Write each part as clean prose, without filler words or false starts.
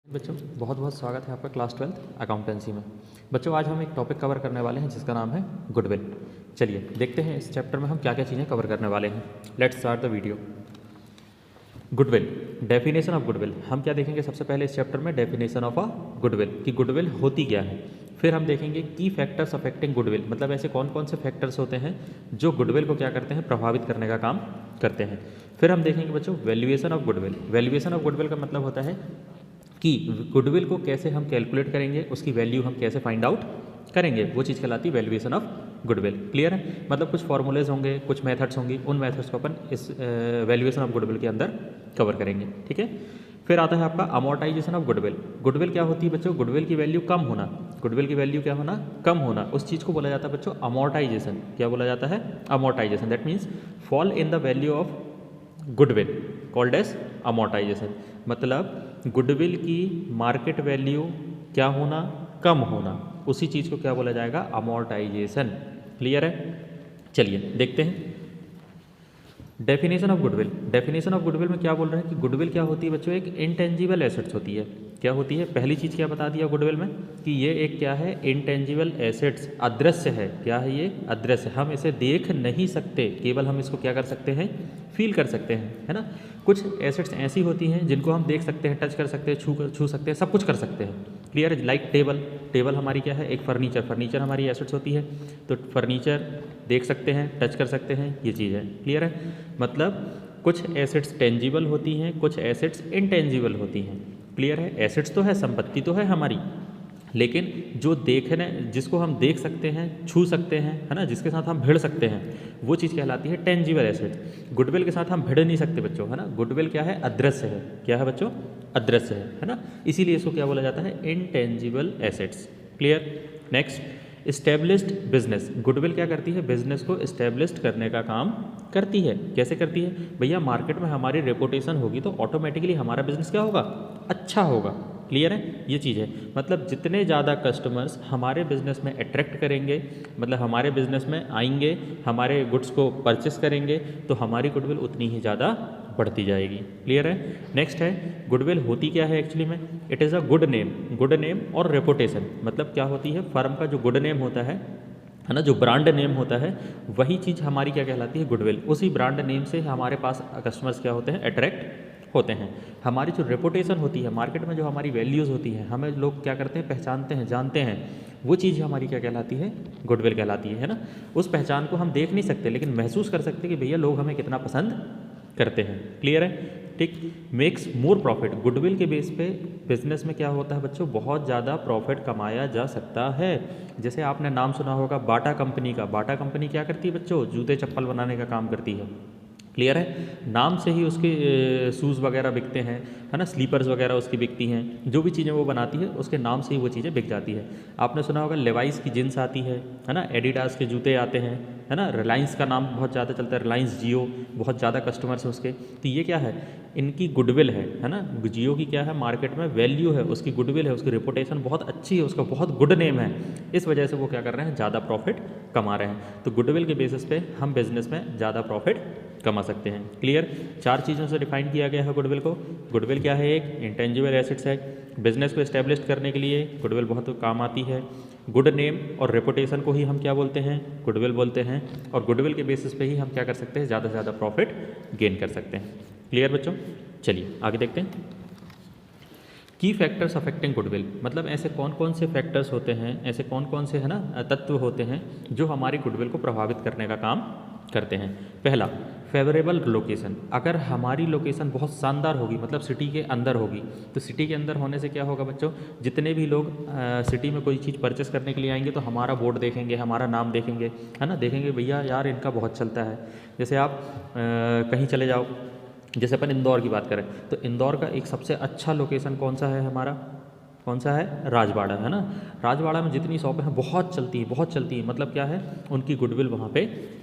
बच्चों बहुत बहुत स्वागत है आपका क्लास 12 अकाउंटेंसी में। बच्चों आज हम एक टॉपिक कवर करने वाले हैं जिसका नाम है गुडविल। चलिए देखते हैं इस चैप्टर में हम क्या क्या चीज़ें कवर करने वाले हैं। Let's start the video. Goodwill, definition of goodwill. हम क्या देखेंगे सबसे पहले इस चैप्टर में डेफिनेशन ऑफ अ गुडविल कि गुडविल होती क्या है। फिर हम देखेंगे की फैक्टर्स अफेक्टिंग गुडविल, मतलब ऐसे कौन कौन से फैक्टर्स होते हैं जो गुडविल को क्या करते हैं, प्रभावित करने का काम करते हैं। फिर हम देखेंगे बच्चों valuation of goodwill. Valuation of goodwill का मतलब होता है कि गुडविल को कैसे हम कैलकुलेट करेंगे, उसकी वैल्यू हम कैसे फाइंड आउट करेंगे, वो चीज़ कहलाती है वैल्यूएशन ऑफ गुडविल। क्लियर है? मतलब कुछ फॉर्मूलेज होंगे, कुछ मेथड्स होंगी, उन मेथड्स को अपन इस वैल्यूएशन ऑफ गुडविल के अंदर कवर करेंगे। ठीक है। फिर आता है आपका अमोर्टाइजेशन ऑफ गुडविल। गुडविल क्या होती है बच्चों? गुडविल की वैल्यू कम होना। गुडविल की वैल्यू क्या होना? कम होना। उस चीज़ को बोला जाता है बच्चों अमोर्टाइजेशन। क्या बोला जाता है? Amortisation. That means fall in the value of goodwill called as amortisation. मतलब गुडविल की मार्केट वैल्यू क्या होना? कम होना। उसी चीज़ को क्या बोला जाएगा? अमोर्टाइजेशन। क्लियर है? चलिए देखते हैं definition of goodwill. Definition of goodwill में क्या बोल रहे हैं कि गुडविल क्या होती है बच्चों? एक इंटेंजिबल एसेट्स होती है। क्या होती है? पहली चीज़ क्या बता दिया गुडविल में कि ये एक क्या है? इंटेंजिबल एसेट्स, अदृश्य है। क्या है ये? अदृश्य। हम इसे देख नहीं सकते, केवल हम इसको क्या कर सकते हैं? फील कर सकते हैं, है ना। कुछ एसेट्स ऐसी होती हैं जिनको हम देख सकते हैं, टच कर सकते हैं, छू सकते हैं, सब कुछ कर सकते हैं। क्लियर है? Like table. टेबल हमारी क्या है? एक फर्नीचर। फर्नीचर हमारी एसेट्स होती है। तो फर्नीचर देख सकते हैं, टच कर सकते हैं, ये चीज़ है। क्लियर है? मतलब कुछ एसेट्स टेंजिबल होती हैं, कुछ एसेट्स इनटेंजिबल होती हैं। क्लियर है? एसेट्स तो है, संपत्ति तो है हमारी, लेकिन जो देखने, जिसको हम देख सकते हैं, छू सकते हैं, है ना, जिसके साथ हम भिड़ सकते हैं, वो चीज़ कहलाती है टेंजिबल एसेट। गुडविल के साथ हम भिड़ नहीं सकते बच्चों, है ना। गुडविल क्या है? अदृश्य है। क्या है बच्चों? अदृश्य है ना। इसीलिए इसको क्या बोला जाता है? Intangible assets. Clear? Next, established business. Goodwill क्या करती है? बिजनेस को इस्टेब्लिश्ड करने का काम करती है। कैसे करती है भैया? मार्केट में हमारी रेपुटेशन होगी तो ऑटोमेटिकली हमारा बिजनेस क्या होगा? अच्छा होगा। क्लियर है? ये चीज़ है। मतलब जितने ज़्यादा कस्टमर्स हमारे बिजनेस में अट्रैक्ट करेंगे, मतलब हमारे बिजनेस में आएंगे, हमारे गुड्स को परचेस करेंगे, तो हमारी गुडविल उतनी ही ज़्यादा बढ़ती जाएगी। क्लियर है? नेक्स्ट है गुडविल होती क्या है एक्चुअली में? It is a good name. Good name और रेपुटेशन, मतलब क्या होती है? फर्म का जो गुड नेम होता है ना, जो ब्रांड नेम होता है, वही चीज़ हमारी क्या कहलाती है? गुडविल। उसी ब्रांड नेम से हमारे पास कस्टमर्स क्या होते हैं? अट्रैक्ट होते हैं। हमारी जो रेपुटेशन होती है मार्केट में, जो हमारी वैल्यूज़ होती हैं, हमें लोग क्या करते हैं? पहचानते हैं, जानते हैं, वो चीज़ हमारी क्या कहलाती है? गुडविल कहलाती है ना। उस पहचान को हम देख नहीं सकते, लेकिन महसूस कर सकते हैं कि भैया लोग हमें कितना पसंद करते हैं। क्लियर है? ठीक। Makes more profit. गुडविल के बेस पे बिजनेस में क्या होता है बच्चों? बहुत ज़्यादा प्रॉफिट कमाया जा सकता है। जैसे आपने नाम सुना होगा बाटा कंपनी का। बाटा कंपनी क्या करती है बच्चों? जूते चप्पल बनाने का काम करती है। क्लियर है? नाम से ही उसके शूज़ वगैरह बिकते हैं, है ना, स्लीपर्स वगैरह उसकी बिकती हैं। जो भी चीज़ें वो बनाती है उसके नाम से ही वो चीज़ें बिक जाती है। आपने सुना होगा लेवाइस की जींस आती है ना, एडिडास के जूते आते हैं, है ना, रिलायंस का नाम बहुत ज़्यादा चलता है, रिलायंस जियो, बहुत ज़्यादा कस्टमर्स हैं उसके। तो ये क्या है? इनकी गुडविल है ना। जियो की क्या है? मार्केट में वैल्यू है, उसकी गुडविल है, उसकी रेपुटेशन बहुत अच्छी है, उसका बहुत गुड नेम है। इस वजह से वो क्या कर रहे हैं? ज़्यादा प्रॉफिट कमा रहे हैं। तो गुडविल के बेसिस पे हम बिजनेस में ज़्यादा प्रॉफिट कमा सकते हैं। क्लियर? 4 चीज़ों से डिफाइन किया गया है गुडविल को। गुडविल क्या है? एक इंटेंजिबल एसेट्स है। बिजनेस को एस्टेब्लिश करने के लिए गुडविल बहुत काम आती है। गुड नेम और रेपुटेशन को ही हम क्या बोलते हैं? गुडविल बोलते हैं। और गुडविल के बेसिस पे ही हम क्या कर सकते हैं? ज़्यादा से ज़्यादा प्रॉफिट गेन कर सकते हैं। क्लियर बच्चों? चलिए आगे देखते हैं। की फैक्टर्स अफेक्टिंग गुडविल, मतलब ऐसे कौन कौन से फैक्टर्स होते हैं, ऐसे कौन कौन से, है ना, तत्व होते हैं जो हमारी गुडविल को प्रभावित करने का काम करते हैं। पहला, फेवरेबल लोकेशन। अगर हमारी लोकेशन बहुत शानदार होगी, मतलब सिटी के अंदर होगी, तो सिटी के अंदर होने से क्या होगा बच्चों? जितने भी लोग सिटी में कोई चीज़ परचेस करने के लिए आएंगे तो हमारा बोर्ड देखेंगे, हमारा नाम देखेंगे, है ना, देखेंगे भैया यार इनका बहुत चलता है। जैसे आप कहीं चले जाओ, जैसे अपन इंदौर की बात करें तो इंदौर का एक सबसे अच्छा लोकेशन कौन सा है हमारा? कौन सा है? राजवाड़ा, है ना। राजवाड़ा में जितनी शॉपें हैं बहुत चलती है, बहुत चलती है। मतलब क्या है? उनकी गुडविल वहाँ पे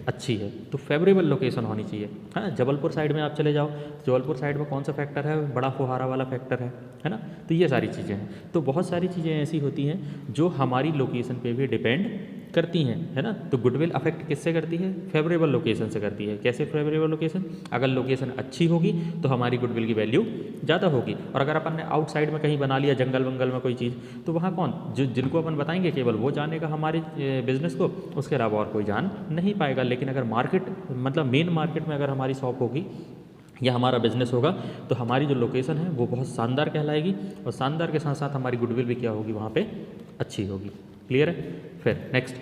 अच्छी है। तो फेवरेबल लोकेशन होनी चाहिए, है ना। जबलपुर साइड में आप चले जाओ, जबलपुर साइड में कौन सा फैक्टर है? बड़ा फुहारा वाला फैक्टर है ना। तो ये सारी चीज़ें हैं। तो बहुत सारी चीज़ें ऐसी होती हैं जो हमारी लोकेशन पे भी डिपेंड करती हैं, है ना। तो गुडविल अफेक्ट किससे करती है? फेवरेबल लोकेशन से करती है। कैसे फेवरेबल लोकेशन? अगर लोकेशन अच्छी होगी तो हमारी गुडविल की वैल्यू ज़्यादा होगी, और अगर अपन ने आउटसाइड में कहीं बना लिया, जंगल वंगल में कोई चीज़, तो वहाँ कौन जिनको अपन बताएंगे केवल वो जानेगा हमारे बिजनेस को, उसके अलावा और कोई जान नहीं पाएगा। लेकिन अगर मार्केट मतलब मेन मार्केट में अगर हमारी शॉप होगी या हमारा बिजनेस होगा तो हमारी जो लोकेशन है वो बहुत शानदार कहलाएगी, और शानदार के साथ साथ हमारी गुडविल भी क्या होगी वहाँ पे अच्छी होगी। क्लियर है? फिर नेक्स्ट,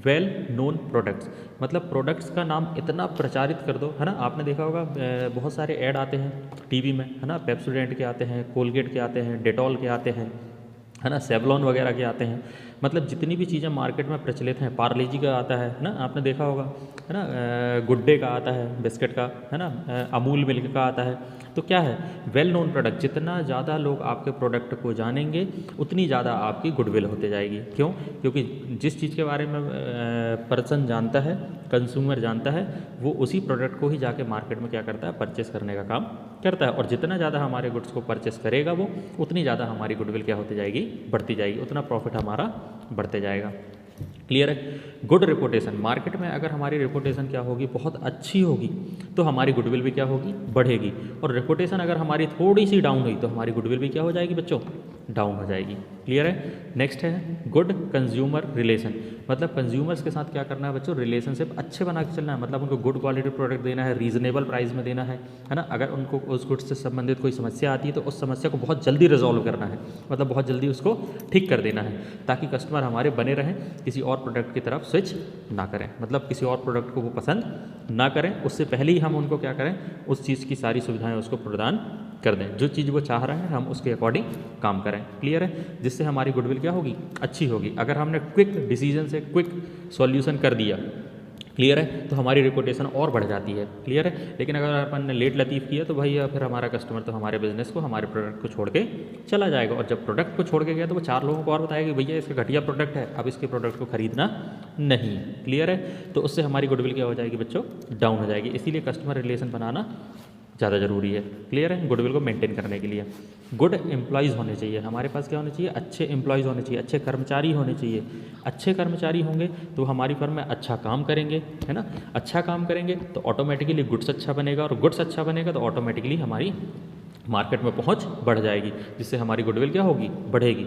वेल नोन प्रोडक्ट्स, मतलब प्रोडक्ट्स का नाम इतना प्रचारित कर दो, है ना। आपने देखा होगा बहुत सारे ऐड आते हैं टीवी में, है ना। पेप्सोडेंट के आते हैं, कोलगेट के आते हैं, डेटॉल के आते हैं, है ना, सेवलॉन वगैरह के आते हैं। मतलब जितनी भी चीज़ें मार्केट में प्रचलित हैं, पार्ले-जी का आता है ना, आपने देखा होगा, है ना, गुड डे का आता है बिस्किट का, है ना, अमूल मिल्क का आता है। तो क्या है, वेल नोन प्रोडक्ट, जितना ज़्यादा लोग आपके प्रोडक्ट को जानेंगे उतनी ज़्यादा आपकी गुडविल होते जाएगी। क्यों? क्योंकि जिस चीज़ के बारे में पर्सन जानता है, कंज्यूमर जानता है, वो उसी प्रोडक्ट को ही जाके मार्केट में क्या करता है, परचेस करने का काम करता है। और जितना ज़्यादा हमारे गुड्स को परचेस करेगा वो, उतनी ज़्यादा हमारी गुडविल क्या होती जाएगी, बढ़ती जाएगी, उतना प्रॉफिट हमारा बढ़ते जाएगा। क्लियर है? गुड रिपोर्टेशन, मार्केट में अगर हमारी रिपोर्टेशन क्या होगी, बहुत अच्छी होगी, तो हमारी गुडविल भी क्या होगी, बढ़ेगी। और रिपोर्टेशन अगर हमारी थोड़ी सी डाउन हुई तो हमारी गुडविल भी क्या हो जाएगी बच्चों, डाउन हो जाएगी। क्लियर है? नेक्स्ट है गुड कंज्यूमर रिलेशन, मतलब कंज्यूमर्स के साथ क्या करना है बच्चों, रिलेशनशिप अच्छे बना के चलना है। मतलब उनको गुड क्वालिटी प्रोडक्ट देना है, रीजनेबल प्राइस में देना है ना। अगर उनको उस गुड्स से संबंधित कोई समस्या आती है तो उस समस्या को बहुत जल्दी रिजॉल्व करना है, मतलब बहुत जल्दी उसको ठीक कर देना है, ताकि कस्टमर हमारे बने रहें, किसी और प्रोडक्ट की तरफ स्विच ना करें, मतलब किसी और प्रोडक्ट को वो पसंद ना करें। उससे पहले ही हम उनको क्या करें, उस चीज़ की सारी सुविधाएं उसको प्रदान कर दें, जो चीज़ वो चाह रहे हैं हम उसके अकॉर्डिंग काम करें। क्लियर है? जिससे हमारी गुडविल क्या होगी, अच्छी होगी। अगर हमने क्विक डिसीजन से क्विक सॉल्यूशन कर दिया, क्लियर है, तो हमारी रिपोर्टेशन और बढ़ जाती है। क्लियर है? लेकिन अगर अपन ने लेट लतीफ़ किया तो भैया फिर हमारा कस्टमर तो हमारे बिजनेस को, हमारे प्रोडक्ट को छोड़ के चला जाएगा, और जब प्रोडक्ट को छोड़ के गया तो वो 4 लोगों को और बताएगा कि भैया इसका घटिया प्रोडक्ट है, अब इसके प्रोडक्ट को खरीदना नहीं। क्लियर है? तो उससे हमारी गुडविल क्या हो जाएगी बच्चों, डाउन हो जाएगी। इसीलिए कस्टमर रिलेशन बनाना ज़्यादा ज़रूरी है। क्लियर है? गुडविल को मेंटेन करने के लिए गुड एम्प्लॉयज़ होने चाहिए, हमारे पास क्या होने चाहिए, अच्छे एम्प्लॉयज़ होने चाहिए, अच्छे कर्मचारी होने चाहिए। अच्छे कर्मचारी होंगे तो हमारी फर्म में अच्छा काम करेंगे, है ना। अच्छा काम करेंगे तो ऑटोमेटिकली गुड्स अच्छा बनेगा, और गुड्स अच्छा बनेगा तो ऑटोमेटिकली हमारी मार्केट में पहुँच बढ़ जाएगी, जिससे हमारी गुडविल क्या होगी, बढ़ेगी।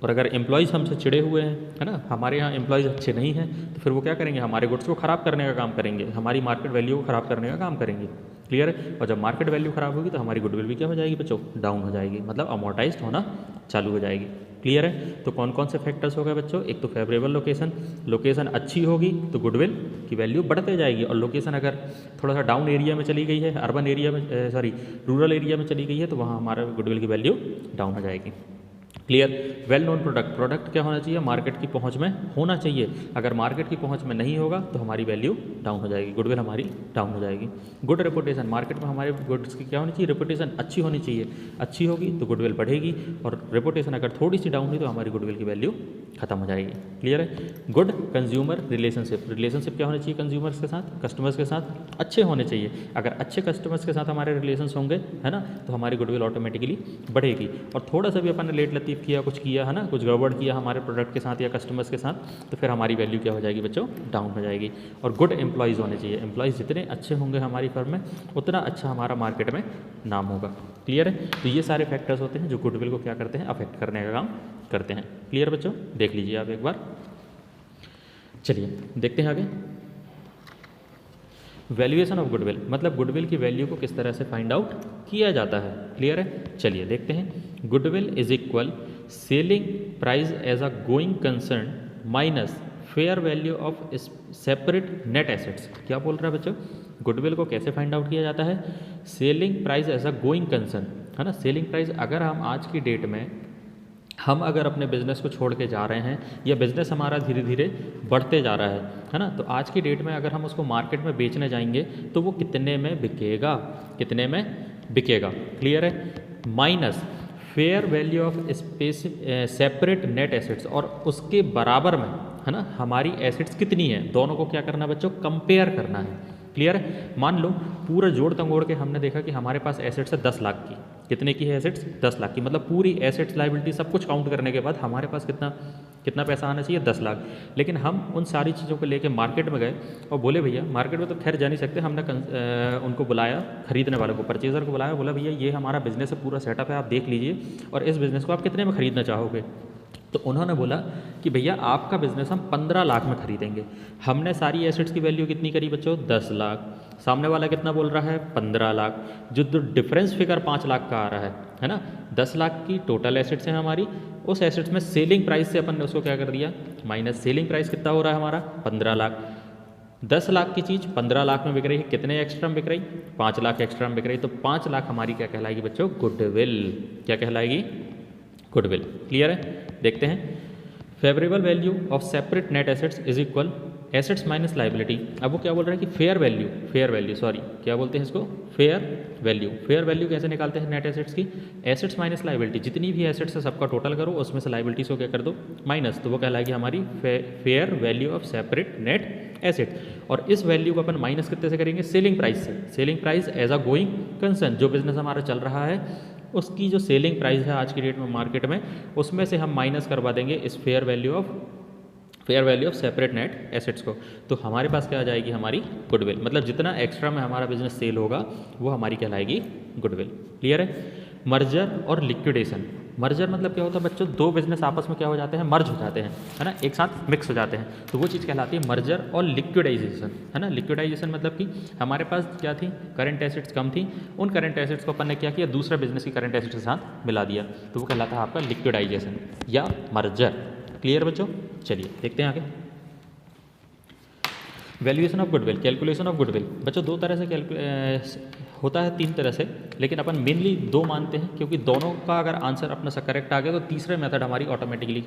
और अगर एम्प्लॉयज़ हमसे चिड़े हुए हैं, है ना, हमारे यहाँ एम्प्लॉयज़ अच्छे नहीं हैं, तो फिर वो क्या करेंगे, हमारे गुड्स को ख़राब करने का काम करेंगे, हमारी मार्केट वैल्यू को ख़राब करने का काम करेंगे। क्लियर है? और जब मार्केट वैल्यू ख़राब होगी तो हमारी गुडविल भी क्या हो जाएगी बच्चों, डाउन हो जाएगी, मतलब अमोर्टाइज्ड होना चालू हो जाएगी। क्लियर है? तो कौन कौन से फैक्टर्स हो गए बच्चों, एक तो फेवरेबल लोकेशन, लोकेशन अच्छी होगी तो गुडविल की वैल्यू बढ़ते जाएगी। और लोकेशन अगर थोड़ा सा डाउन एरिया में चली गई है, अर्बन एरिया में रूरल एरिया में चली गई है, तो वहाँ हमारा गुडविल की वैल्यू डाउन हो जाएगी। Clear? Well known product, product क्या होना चाहिए, मार्केट की पहुंच में होना चाहिए। अगर मार्केट की पहुंच में नहीं होगा तो हमारी वैल्यू डाउन हो जाएगी, गुडविल हमारी डाउन हो जाएगी। गुड रेपुटेशन, मार्केट में हमारे गुड्स की क्या होनी चाहिए, रेपुटेशन अच्छी होनी चाहिए। अच्छी होगी तो गुडविल बढ़ेगी, और रेपुटेशन अगर थोड़ी सी डाउन हुई तो हमारी गुडविल की वैल्यू खत्म हो जाएगी। क्लियर है? गुड कंज्यूमर रिलेशनशिप, रिलेशनशिप क्या होनी चाहिए, कंज्यूमर्स के साथ, कस्टमर्स के साथ अच्छे होने चाहिए। अगर अच्छे कस्टमर्स के साथ हमारे रिलेशंस होंगे, है ना, तो हमारी गुडविल ऑटोमेटिकली बढ़ेगी। और थोड़ा सा भी अपन ने लेट लतीफ़ किया, कुछ किया, है ना, कुछ गड़बड़ किया हमारे प्रोडक्ट के साथ या कस्टमर्स के साथ, तो फिर हमारी वैल्यू क्या हो जाएगी बच्चों, डाउन हो जाएगी। और गुड एम्प्लॉयज़ होने चाहिए, एम्प्लॉयज़ जितने अच्छे होंगे हमारी फर्म में उतना अच्छा हमारा मार्केट में नाम होगा। क्लियर है? तो ये सारे फैक्टर्स होते हैं जो गुडविल को क्या करते हैं, अफेक्ट करने का काम करते हैं। क्लियर बच्चों? देख लीजिए आप एक बार। चलिए देखते हैं आगे। वैल्यूएशन ऑफ गुडविल, मतलब गुडविल की वैल्यू को किस तरह से फाइंड आउट किया जाता है। क्लियर है? चलिए देखते हैं। Goodwill is equal selling price as a going concern minus fair value of separate net assets. क्या बोल रहा है बच्चों, गुडविल को कैसे फाइंड आउट किया जाता है, selling price as a going concern, है ना। सेलिंग प्राइस अगर हम आज की डेट में हम अगर अपने बिज़नेस को छोड़ के जा रहे हैं या बिज़नेस हमारा धीरे धीरे बढ़ते जा रहा है ना, तो आज की डेट में अगर हम उसको मार्केट में बेचने जाएंगे तो वो कितने में बिकेगा, कितने में बिकेगा। क्लियर है? Minus fair value of separate net assets, और उसके बराबर में, है ना, हमारी एसेट्स कितनी है, दोनों को क्या करना बच्चों, कंपेयर करना है। क्लियर है? मान लो पूरा जोड़ तंगोड़ के हमने देखा कि हमारे पास एसेट्स है 10 लाख की। कितने की है एसेट्स, 10 लाख की, मतलब पूरी एसेट्स लायबिलिटी सब कुछ काउंट करने के बाद हमारे पास कितना कितना पैसा आना चाहिए 10 लाख। लेकिन हम उन सारी चीज़ों को लेके मार्केट में गए और बोले भैया, मार्केट में तो खैर जा नहीं सकते, हमने उनको बुलाया, खरीदने वालों को, परचेज़र को बुलाया, बोला भैया ये हमारा बिज़नेस है, पूरा सेटअप है, आप देख लीजिए और इस बिज़नेस को आप कितने में ख़रीदना चाहोगे। तो उन्होंने बोला कि भैया आपका बिज़नेस हम 15 लाख में खरीदेंगे। हमने सारी एसेट्स की वैल्यू कितनी करी बच्चों, 10 लाख। सामने वाला कितना बोल रहा है, 15 लाख। जो डिफरेंस फिगर 5 लाख का आ रहा है ना, 10 लाख की टोटल एसेट्स हैं हमारी, उस एसेट्स में सेलिंग प्राइस से अपन ने उसको क्या कर दिया, माइनस। सेलिंग प्राइस कितना हो रहा है हमारा, 15 लाख। 10 लाख की चीज़ 15 लाख में बिक रही है, कितने एक्स्ट्रा में बिक रही, 5 लाख एक्स्ट्रा में बिक रही। तो 5 लाख हमारी क्या कहलाएगी बच्चों, गुडविल। क्या कहलाएगी, गुडविल। क्लियर है। देखते हैं, favourable value of separate net assets is equal assets minus liability. अब वो क्या बोल रहा है कि फेयर वैल्यू सॉरी क्या बोलते हैं इसको, फेयर वैल्यू। फेयर वैल्यू कैसे निकालते हैं नेट एसेट्स की, एसेट्स माइनस लाइबिलिटी। जितनी भी एसेट्स है सबका टोटल करो, उसमें से लाइबिलिटीज को क्या कर दो, माइनस। तो वो कहलाएगी हमारी fair value of separate net asset. और इस वैल्यू को अपन माइनस कितने से करेंगे, सेलिंग प्राइस से। Selling price as a going concern, जो बिजनेस हमारा चल रहा है उसकी जो सेलिंग प्राइस है आज की डेट में मार्केट में, उसमें से हम माइनस करवा देंगे इस fair value of separate net assets को। तो हमारे पास क्या आ जाएगी, हमारी गुडविल। मतलब जितना एक्स्ट्रा में हमारा बिजनेस सेल होगा वो हमारी कहलाएगी गुडविल। क्लियर है। मर्जर और लिक्विडेशन। मर्जर मतलब क्या होता है बच्चों, दो बिजनेस आपस में क्या हो जाते हैं, मर्ज हो जाते हैं, है ना, एक साथ मिक्स हो जाते हैं, तो वो चीज़ कहलाती है मर्जर और लिक्विडाइजेशन, है ना। लिक्विडाइजेशन मतलब कि हमारे पास क्या थी, करंट एसेट्स कम थी, उन करंट एसेट्स को अपन ने क्या किया, दूसरे बिजनेस की करंट एसेट्स के साथ मिला दिया, तो वो कहलाता है आपका लिक्विडाइजेशन या मर्जर। क्लियर बच्चों। चलिए देखते हैं आगे। Valuation of goodwill, calculation of goodwill. बच्चों दो तरह से होता है, 3 तरह से, लेकिन अपन मेनली 2 मानते हैं, क्योंकि दोनों का अगर आंसर अपना सा करेक्ट आ गया तो तीसरे मेथड हमारी ऑटोमेटिकली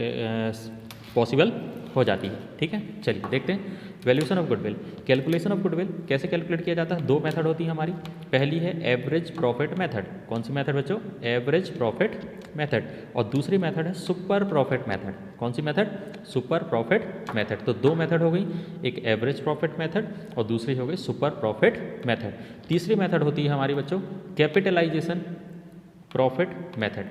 पॉसिबल हो जाती है। ठीक है, चलिए देखते हैं। Valuation of goodwill, calculation of goodwill कैसे कैलकुलेट किया जाता है। 2 मेथड होती है हमारी। पहली है एवरेज प्रॉफिट मेथड। कौन सी मेथड बच्चों, एवरेज प्रॉफिट मेथड। और दूसरी मेथड है सुपर प्रॉफिट मेथड। कौन सी मेथड, सुपर प्रॉफिट मेथड। तो 2 मेथड हो गई, एक एवरेज प्रॉफिट मेथड और दूसरी हो गई सुपर प्रॉफिट मेथड। तीसरी मेथड होती है हमारी बच्चों capitalisation profit method,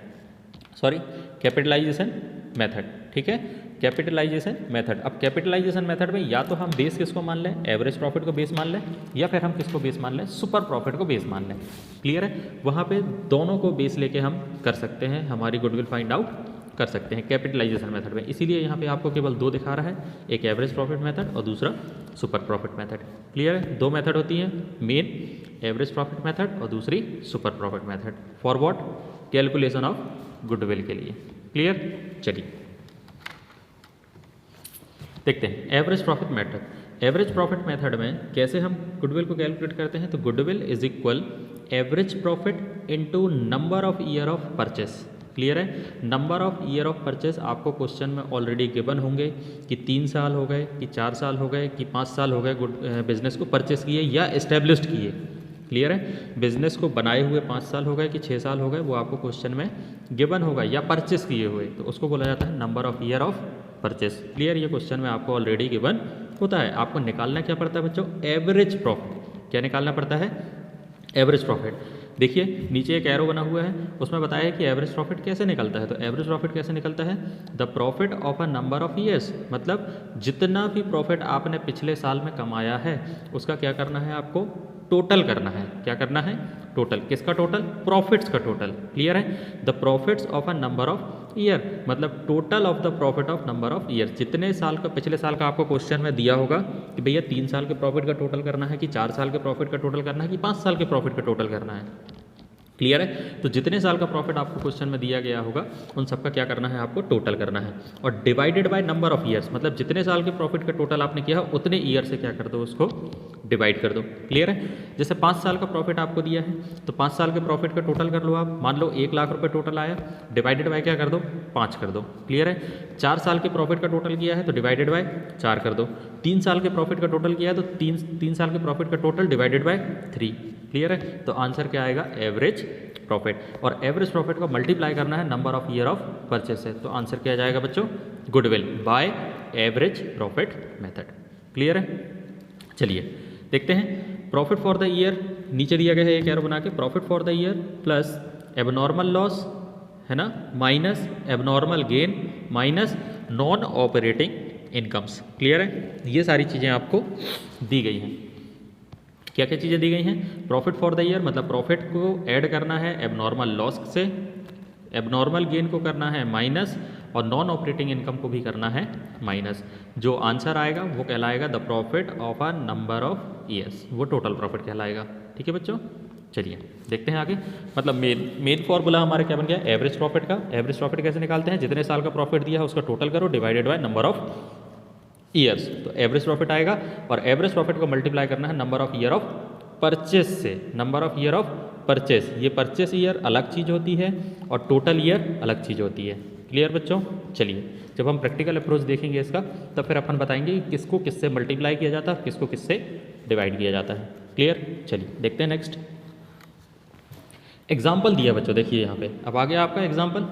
sorry capitalisation method. ठीक है, कैपिटलाइजेशन मेथड। अब कैपिटलाइजेशन मेथड में या तो हम बेस किसको मान लें, एवरेज प्रॉफिट को बेस मान लें, या फिर हम किसको बेस मान लें, सुपर प्रॉफिट को बेस मान लें। क्लियर है। वहाँ पे दोनों को बेस लेके हम कर सकते हैं, हमारी गुडविल फाइंड आउट कर सकते हैं कैपिटलाइजेशन मेथड में। इसीलिए यहाँ पे आपको केवल 2 दिखा रहा है, एक एवरेज प्रॉफिट मेथड और दूसरा सुपर प्रॉफिट मेथड। क्लियर है। 2 मेथड होती हैं मेन, एवरेज प्रॉफिट मेथड और दूसरी super profit method. For what, calculation of goodwill के लिए। क्लियर। चलिए देखते हैं average profit method. Average profit method में कैसे हम गुडविल को कैलकुलेट करते हैं, तो goodwill is equal average profit into number of year of purchase. Clear है। Number of year of purchase आपको क्वेश्चन में ऑलरेडी गिवन होंगे कि 3 साल हो गए, कि 4 साल हो गए, कि 5 साल हो गए बिजनेस को परचेस किए या एस्टेब्लिश्ड किए। क्लियर है। बिजनेस को बनाए हुए 5 साल हो गए कि 6 साल हो गए, वो आपको क्वेश्चन में गिवन होगा, या परचेस किए हुए, तो उसको बोला जाता है number of year of purchase. Clear. ये क्वेश्चन में आपको ऑलरेडी गिवन होता है। आपको निकालना क्या पड़ता है बच्चों, एवरेज प्रॉफिट। क्या निकालना पड़ता है, एवरेज प्रॉफिट। देखिए नीचे एक एरो बना हुआ है, उसमें बताया है कि एवरेज प्रॉफिट कैसे निकलता है। तो एवरेज प्रॉफिट कैसे निकलता है, the profit of a number of years. मतलब जितना भी प्रॉफिट आपने पिछले साल में कमाया है उसका क्या करना है, आपको टोटल करना है। क्या करना है, टोटल। किसका टोटल, प्रॉफिट्स का टोटल। क्लियर है। The profits of a number of year, मतलब total of the profit of number of year. जितने साल का, पिछले साल का आपको क्वेश्चन में दिया होगा कि भैया 3 साल के प्रॉफिट का टोटल करना है, कि 4 साल के प्रॉफिट का टोटल करना है, कि 5 साल के प्रॉफिट का टोटल करना है। क्लियर है। तो जितने साल का प्रॉफिट आपको क्वेश्चन में दिया गया होगा उन सबका क्या करना है, आपको टोटल करना है। और divided by number of years, मतलब जितने साल के प्रॉफिट का टोटल आपने किया उतने ईयर से क्या कर दो, उसको डिवाइड कर दो। क्लियर है। जैसे 5 साल का प्रॉफिट आपको दिया है तो 5 साल के प्रॉफिट का टोटल कर लो आप। मान लो 1 लाख रुपये टोटल आया, डिवाइडेड बाय क्या कर दो, 5 कर दो। क्लियर है। 4 साल के प्रॉफिट का टोटल किया है तो डिवाइडेड बाय 4 कर दो। 3 साल के प्रॉफिट का टोटल किया है तो 3 साल के प्रॉफिट का टोटल डिवाइडेड बाय 3। क्लियर है। तो आंसर क्या आएगा, एवरेज प्रॉफिट। और एवरेज प्रॉफिट को मल्टीप्लाई करना है number of year of purchase से, तो आंसर क्या जाएगा बच्चों, goodwill by average profit method. Clear है। चलिए देखते हैं प्रॉफिट फॉर द ईयर। नीचे दिया गया है एक एरो बना के, profit for the year plus abnormal loss, है ना, minus abnormal gain, minus non operating incomes. Clear है, ये सारी चीज़ें आपको दी गई हैं। क्या क्या चीज़ें दी गई हैं? प्रॉफिट फॉर द ईयर मतलब प्रॉफिट को ऐड करना है एबनॉर्मल लॉस से, एबनॉर्मल गेन को करना है माइनस, और नॉन ऑपरेटिंग इनकम को भी करना है माइनस। जो आंसर आएगा वो कहलाएगा the profit of a number of years, वो टोटल प्रॉफिट कहलाएगा। ठीक है बच्चों, चलिए देखते हैं आगे। मतलब मेन फॉर्मूला हमारे क्या बन गया? एवरेज प्रॉफिट का। एवरेज प्रॉफिट कैसे निकालते हैं? जितने साल का प्रॉफिट दिया है उसका टोटल करो divided by number of years, तो एवरेज प्रॉफिट आएगा। और एवरेज प्रॉफिट को मल्टीप्लाई करना है number of year of purchase से, number of year of purchase. ये परचेस ईयर अलग चीज़ होती है और टोटल ईयर अलग चीज़ होती है। क्लियर बच्चों? चलिए जब हम प्रैक्टिकल अप्रोच देखेंगे इसका तब फिर अपन बताएंगे कि किसको किससे मल्टीप्लाई किया जाता है, किसको किससे डिवाइड किया जाता है। क्लियर? चलिए देखते हैं नेक्स्ट एग्जाम्पल दिया बच्चों। देखिए यहाँ पे अब आ गया आपका एग्जाम्पल।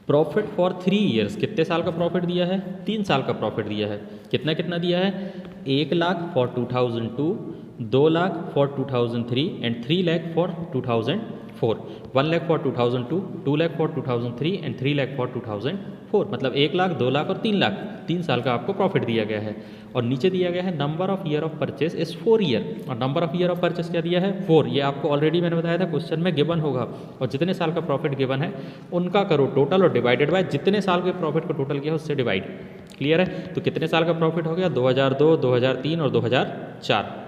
प्रॉफिट फॉर 3 ईयर्स, कितने साल का प्रॉफिट दिया है? 3 साल का प्रॉफिट दिया है। कितना कितना दिया है? 1 lakh for 2002, 2 lakh for 2003 and 3 lakh for 2004। 1 lakh for 2002, 2 lakh for 2003 and 3 lakh for 2004। मतलब 1 लाख, 2 लाख और 3 लाख, 3 साल का आपको प्रॉफिट दिया गया है। और नीचे दिया गया है number of year of purchase is 4 year, और number of year of purchase क्या दिया है? 4। ये आपको ऑलरेडी मैंने बताया था क्वेश्चन में गिवन होगा। और जितने साल का प्रॉफिट गिवन है उनका करो टोटल और डिवाइडेड बाय जितने साल के प्रॉफिट को टोटल किया उससे डिवाइड। क्लियर है? तो कितने साल का प्रॉफिट हो गया? 2002, 2003 और 2004।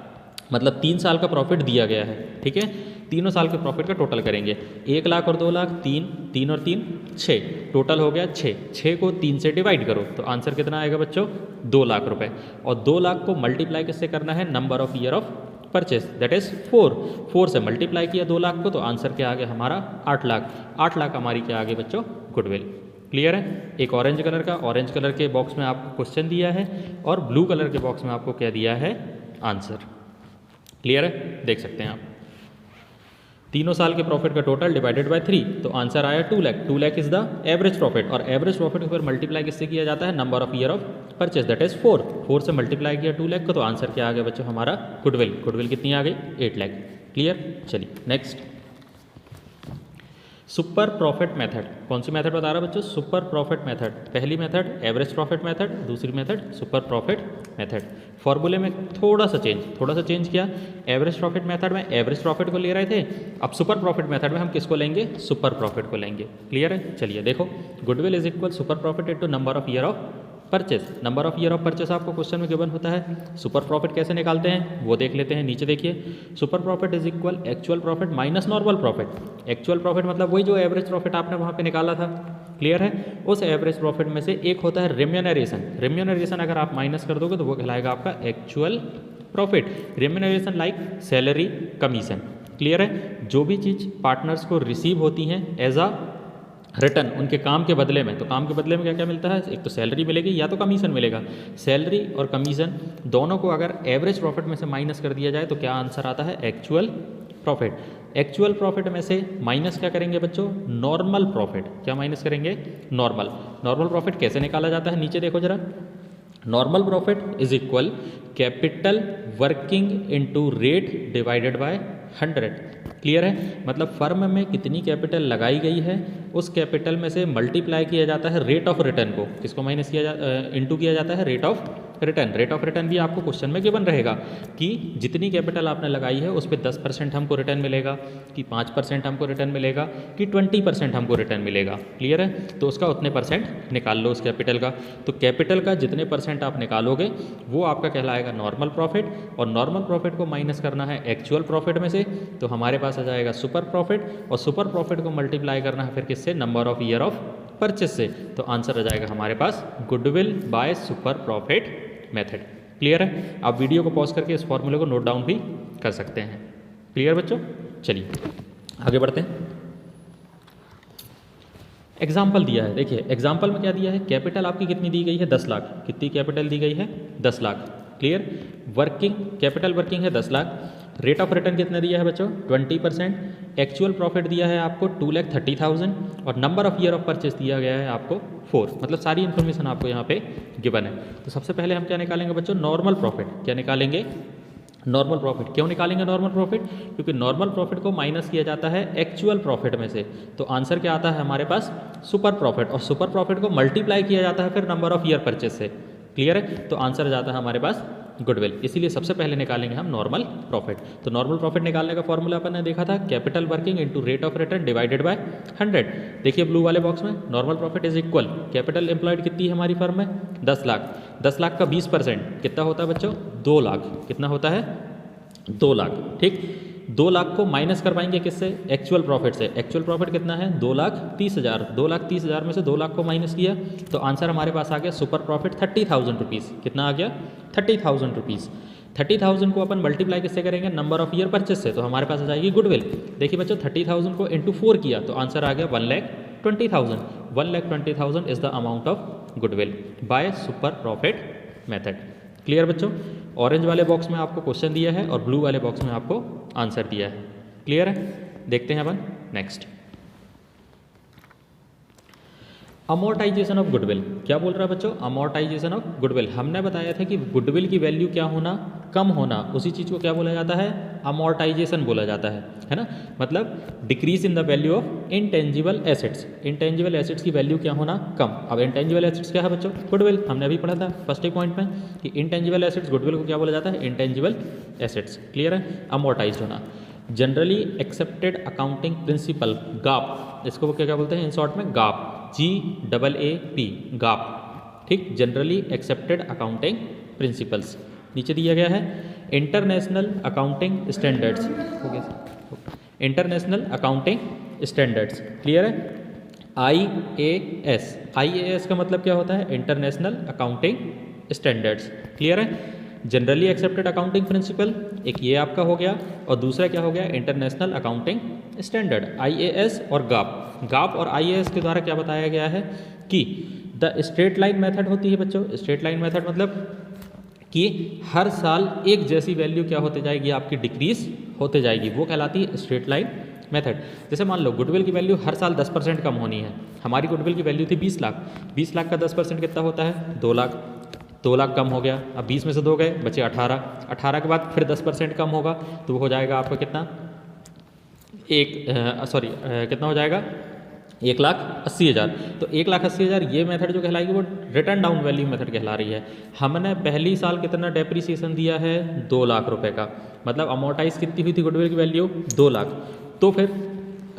मतलब 3 साल का प्रॉफिट दिया गया है। ठीक है, तीनों साल के प्रॉफिट का टोटल करेंगे। 1 लाख और 2 लाख, 3 और 3 6, टोटल हो गया 6। 6 को 3 से डिवाइड करो तो आंसर कितना आएगा बच्चों? 2 लाख रुपए। और 2 लाख को मल्टीप्लाई किससे करना है? Number of year of purchase that is 4। 4 से मल्टीप्लाई किया 2 लाख को तो आंसर क्या आ गया हमारा? 8 लाख। 8 लाख हमारी क्या आ गई बच्चों? गुडविल। क्लियर है? एक ऑरेंज कलर का, ऑरेंज कलर के बॉक्स में आपको क्वेश्चन दिया है और ब्लू कलर के बॉक्स में आपको क्या दिया है? आंसर। क्लियर है? देख सकते हैं आप। तीनों साल के प्रॉफिट का टोटल डिवाइडेड बाय 3 तो आंसर आया 2 lakh. 2 lakh is the average profit, और एवरेज प्रॉफिट को फिर मल्टीप्लाई किससे किया जाता है? Number of year of purchase that is 4। 4 से मल्टीप्लाई किया 2 लाख को तो आंसर क्या आ गया बच्चों हमारा? गुडविल। गुडविल कितनी आ गई? 8 लाख। क्लियर? चलिए नेक्स्ट सुपर प्रॉफिट मेथड। कौन सी मेथड बता रहा है बच्चों? Super profit method. पहली मेथड एवरेज प्रॉफिट मेथड, दूसरी मेथड सुपर प्रॉफिट मेथड। फॉर्मूले में थोड़ा सा चेंज किया। एवरेज प्रॉफिट मेथड में एवरेज प्रॉफिट को ले रहे थे, अब सुपर प्रॉफिट मेथड में हम किसको लेंगे? सुपर प्रॉफिट को लेंगे। क्लियर है? चलिए देखो, goodwill is equal super profit into number of year of purchase. Number of year of purchase आपको क्वेश्चन में गिवन होता है। सुपर प्रॉफिट कैसे निकालते हैं वो देख लेते हैं। नीचे देखिए, super profit is equal actual profit minus normal profit. Actual profit मतलब वही जो एवरेज प्रॉफिट आपने वहाँ पे निकाला था। क्लियर है? उस एवरेज प्रॉफिट में से एक होता है रेम्यूनरेशन। रेम्यूनरेशन अगर आप माइनस कर दोगे तो वो कहलाएगा आपका actual profit. Remuneration like salary, commission. Clear है? जो भी चीज़ पार्टनर्स को रिसीव होती हैं एज अ रिटर्न उनके काम के बदले में, तो काम के बदले में क्या क्या मिलता है? एक तो सैलरी मिलेगी या तो कमीशन मिलेगा। सैलरी और कमीशन दोनों को अगर एवरेज प्रॉफिट में से माइनस कर दिया जाए तो क्या आंसर आता है? Actual profit. एक्चुअल प्रॉफिट में से माइनस क्या करेंगे बच्चों? Normal profit. क्या माइनस करेंगे? नॉर्मल। नॉर्मल प्रॉफिट कैसे निकाला जाता है? नीचे देखो जरा। Normal profit is equal capital working into rate divided by 100। Clear है? मतलब फर्म में कितनी कैपिटल लगाई गई है उस कैपिटल में से मल्टीप्लाई किया जाता है रेट ऑफ रिटर्न को। किसको माइनस किया इनटू किया जाता है? Rate of return. Rate of return भी आपको क्वेश्चन में गिवन रहेगा कि जितनी कैपिटल आपने लगाई है उस पर 10% हमको रिटर्न मिलेगा, कि 5% हमको रिटर्न मिलेगा, कि 20% हमको रिटर्न मिलेगा। क्लियर है? तो उसका उतने परसेंट निकाल लो उस कैपिटल का। तो कैपिटल का जितने परसेंट आप निकालोगे वो आपका कहलाएगा नॉर्मल प्रॉफिट, और नॉर्मल प्रॉफिट को माइनस करना है एक्चुअल प्रॉफिट में से तो हमारे पास आ जाएगा सुपर प्रॉफिट, और सुपर प्रॉफिट को मल्टीप्लाई करना है फिर किससे? Number of year of purchase से, तो आंसर आ जाएगा हमारे पास goodwill by super profit method. Clear है? आप वीडियो को पॉज करके इस फॉर्मूले को नोट डाउन भी कर सकते हैं। क्लियर बच्चों? चलिए आगे बढ़ते हैं। एग्जाम्पल दिया है, देखिए एग्जाम्पल में क्या दिया है? कैपिटल आपकी कितनी दी गई है? 10 लाख। कितनी कैपिटल दी गई है? 10 lakh. Clear? Working capital working है 10 लाख। रेट ऑफ रिटर्न कितना दिया है बच्चों? 20%। एक्चुअल प्रॉफिट दिया है आपको 2,30,000 और number of year of purchase दिया गया है आपको 4। मतलब सारी इन्फॉर्मेशन आपको यहाँ पे गिवन है। तो सबसे पहले हम क्या निकालेंगे बच्चों? Normal profit. क्या निकालेंगे? Normal profit. क्यों निकालेंगे नॉर्मल प्रॉफिट? क्योंकि नॉर्मल प्रॉफिट को माइनस किया जाता है एक्चुअल प्रॉफिट में से। तो आंसर क्या आता है हमारे पास? Super profit. और सुपर प्रॉफिट को मल्टीप्लाई किया जाता है फिर नंबर ऑफ ईयर परचेज से। क्लियर है? तो आंसर जाता है हमारे पास गुडविल। इसीलिए सबसे पहले निकालेंगे हम नॉर्मल प्रॉफिट। तो नॉर्मल प्रॉफिट निकालने का फॉर्मूला अपन ने देखा था, capital working into rate of return divided by 100। देखिए ब्लू वाले बॉक्स में normal profit is equal capital employed कितनी है हमारी फर्म में? 10 लाख। 10 लाख का 20% कितना होता है बच्चों? 2 लाख। कितना होता है? 2 लाख। ठीक, 2 लाख को माइनस कर पाएंगे किससे? एक्चुअल प्रॉफिट से। एक्चुअल प्रॉफिट कितना है? 2,30,000। 2,30,000 में से 2 लाख को माइनस किया तो आंसर हमारे पास आ गया सुपर प्रॉफिट 30,000 रुपीज़। कितना आ गया? 30,000 रुपीज़। 30,000 को अपन मल्टीप्लाई किससे करेंगे? नंबर ऑफ ईयर परचेज से। तो हमारे पास आ जाएगी गुडविल। देखिए बच्चों 30,000 को इंटू 4 किया तो आंसर आ गया 1,20,000। 1,20,000 is the amount of goodwill by super profit method. Clear बच्चों? ऑरेंज वाले बॉक्स में आपको क्वेश्चन दिया है और ब्लू वाले बॉक्स में आपको आंसर दिया है। क्लियर है? देखते हैं अपन नेक्स्ट। Amortisation of goodwill. क्या बोल रहा है बच्चों? Amortisation of goodwill. हमने बताया था कि गुडविल की वैल्यू क्या होना? कम होना। उसी चीज़ को क्या बोला जाता है? अमोर्टाइजेशन बोला जाता है ना? मतलब decrease in the value of intangible assets. Intangible assets की वैल्यू क्या होना? कम। अब इंटेंजिबल एसेट्स क्या है बच्चों? गुडविल। हमने अभी पढ़ा था फर्स्ट ही पॉइंट में कि इंटेंजिबल एसेट्स, गुडविल को क्या बोला जाता है? Intangible assets. क्लियर है? अमोर्टाइज होना। Generally accepted accounting principle gap, इसको वो क्या क्या बोलते हैं इन शॉर्ट में? गाप। GAAP, gap. ठीक, जनरली एक्सेप्टेड अकाउंटिंग प्रिंसिपल्स। नीचे दिया गया है इंटरनेशनल अकाउंटिंग स्टैंडर्ड्स। हो गया? International accounting standards. क्लियर है? IAS। IAS का मतलब क्या होता है? International accounting standards. क्लियर है? जनरली एक्सेप्टेड अकाउंटिंग प्रिंसिपल, एक ये आपका हो गया, और दूसरा क्या हो गया? International accounting standard. IAS और गाप। गाप और IAS के द्वारा क्या बताया गया है कि द स्ट्रेट लाइन मेथड होती है बच्चों। स्ट्रेट लाइन मेथड मतलब कि हर साल एक जैसी वैल्यू क्या होते जाएगी? आपकी डिक्रीज होते जाएगी, वो कहलाती है स्ट्रेट लाइन मेथड। जैसे मान लो गुडविल की वैल्यू हर साल 10% कम होनी है। हमारी गुडविल की वैल्यू थी 20 लाख। 20 लाख का 10% कितना होता है? 2 लाख। 2 लाख कम हो गया। अब 20 में से 2 गए, बचे 18। 18 के बाद फिर 10% कम होगा तो वो हो जाएगा आपका कितना? कितना हो जाएगा? 1,80,000। तो 1,80,000 ये मेथड जो कहलाएगी वो रिटर्न डाउन वैल्यू मेथड कहला रही है। हमने पहली साल कितना डेप्रिसिएशन दिया है? 2 लाख रुपए का। मतलब अमोर्टाइज कितनी हुई थी गुडविल की वैल्यू? 2 लाख। तो फिर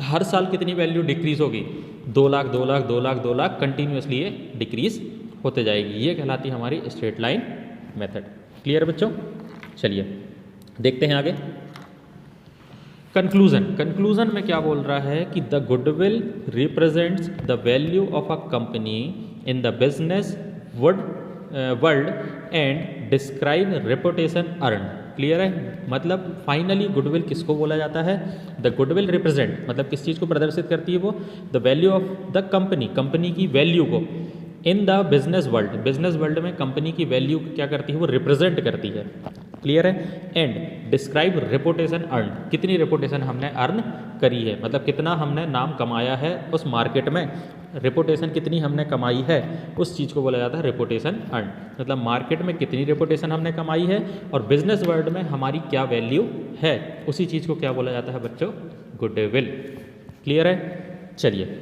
हर साल कितनी वैल्यू डिक्रीज होगी? 2 लाख, 2 लाख, 2 लाख, 2 लाख, कंटिन्यूसली ये डिक्रीज होते जाएगी। ये कहलाती है हमारी स्ट्रेट लाइन मेथड। क्लियर बच्चों? चलिए देखते हैं आगे। कंक्लूजन। कंक्लूजन में क्या बोल रहा है कि the goodwill represents the value of a company in the business world and describe reputation earn. Clear है? मतलब फाइनली गुडविल किसको बोला जाता है? द गुडविल रिप्रेजेंट मतलब किस चीज़ को प्रदर्शित करती है वो? The value of the company, company की वैल्यू को in the business world, business world में कंपनी की वैल्यू क्या करती है? वो रिप्रेजेंट करती है। क्लियर है? एंड डिस्क्राइब रेपुटेशन अर्न, कितनी रेपुटेशन हमने अर्न करी है, मतलब कितना हमने नाम कमाया है उस मार्केट में, रेपुटेशन कितनी हमने कमाई है, उस चीज़ को बोला जाता है रेपुटेशन अर्न। मतलब मार्केट में कितनी रेपुटेशन हमने कमाई है और बिजनेस वर्ल्ड में हमारी क्या वैल्यू है, उसी चीज़ को क्या बोला जाता है बच्चों? गुडविल। क्लियर है? चलिए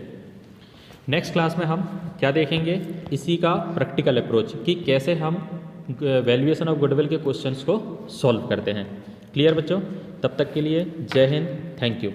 नेक्स्ट क्लास में हम क्या देखेंगे? इसी का प्रैक्टिकल अप्रोच कि कैसे हम वैल्यूएशन ऑफ गुडविल के क्वेश्चंस को सॉल्व करते हैं। क्लियर बच्चों? तब तक के लिए जय हिंद, थैंक यू।